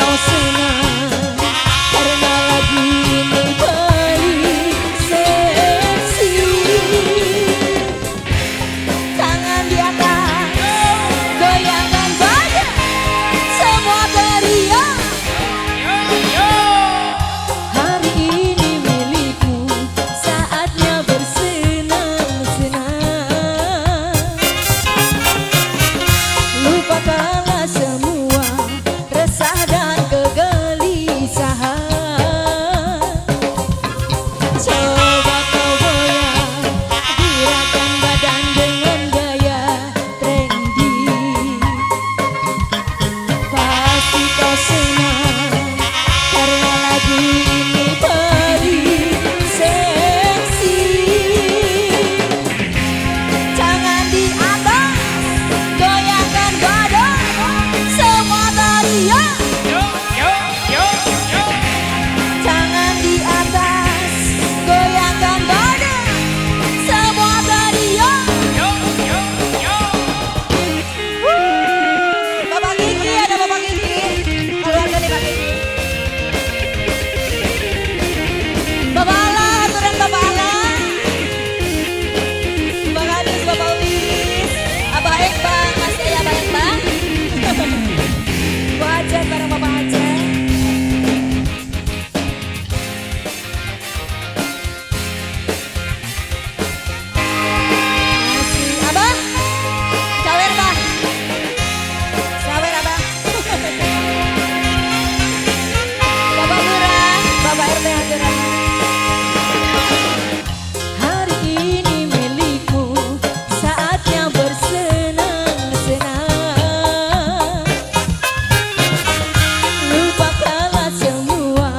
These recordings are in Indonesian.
kau senang karena lagu ini paling seksi. Tangan di atas, goyangkan badan, semua teriak. Hari ini milikku, saatnya bersenang-senang. Lupakanlah semua resah dan kegelisahan. Coba kau goyang, gerakan badan dengan gaya trendy. Pasti kau senang karena lagu ini paling seksi. Tangan di atas, goyangkan badan, semua teriak. Tangan di atas, goyangkan badan, semua teriak. Bapak Kiki, ada Bapak Kiki. Keluarga nih Pak Kiki. Bapak Ala, aturan Bapak Ala. Mbak Gadis, Bapak Ulis, Abah Ekbang, masih ya Abah Ekbang. Bu Ajen bareng Bapak Ajen. Masih Abah, cawer Bang. Sawer Abah. Bapak Lurah, Bapak RT Hanjuran. Hari ini milikmu, saatnya bersenang-senang. Lupakanlah semua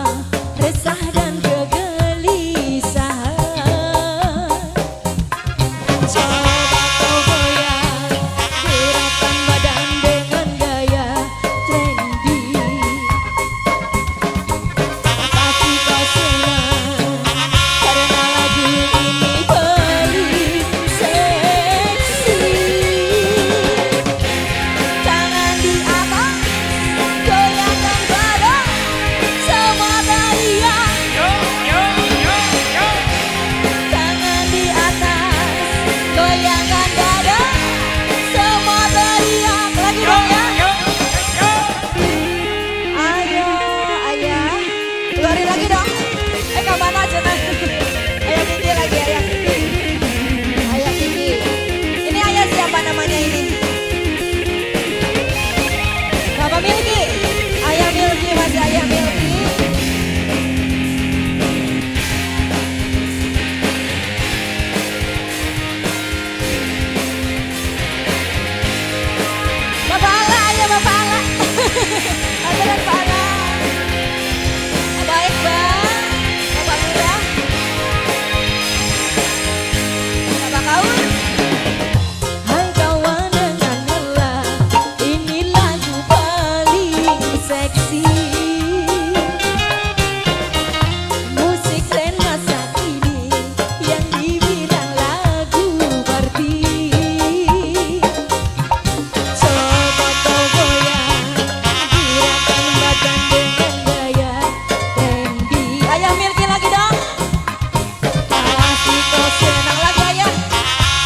resah dan kegelisahan. Coba kau goyang, gerakan badan dengan gaya trendy. Pasti kau senang karena lagu ini paling seksi. Tangan di atas, goyangkan badan, semua teriak. Tangan di atas, goyangkan badan, semua teriak. Lagi dong ya. Ayo, ayah, keluarin lagi dong. Kemana aja Ayah Kiki lagi, Ayah Kiki. Ayah Kiki. Ini ayah siapa namanya ini? Bapak Milki. Ayah Milki, masih Ayah Milki. Bapak Ala, ayah Bapak Ala. Aturan Pak Ala. Abah Ekbang, Bapak Lurah, Bapak Kaur. Hai kawan dengarlah, ini lagu paling seksi. Musik tren masa kini yang dibilang lagu party. Coba kau goyang, gerakan badan dengan gaya trendy. Ayah Milki lagi dong. Pasti kau senang lagi ayah,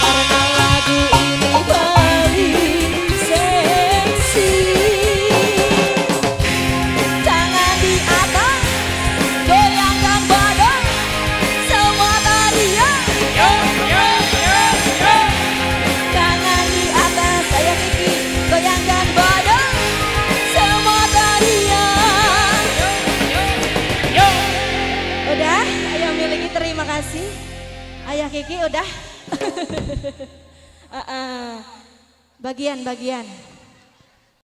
karena lagu ini paling seksi. Tangan di atas, goyangkan badan, semua teriak. Tangan di atas, Ayah Kiki, goyangkan badan, semua teriak. Udah, Ayah Miliki terima kasih. Ayah Kiki udah. Bagian-bagian.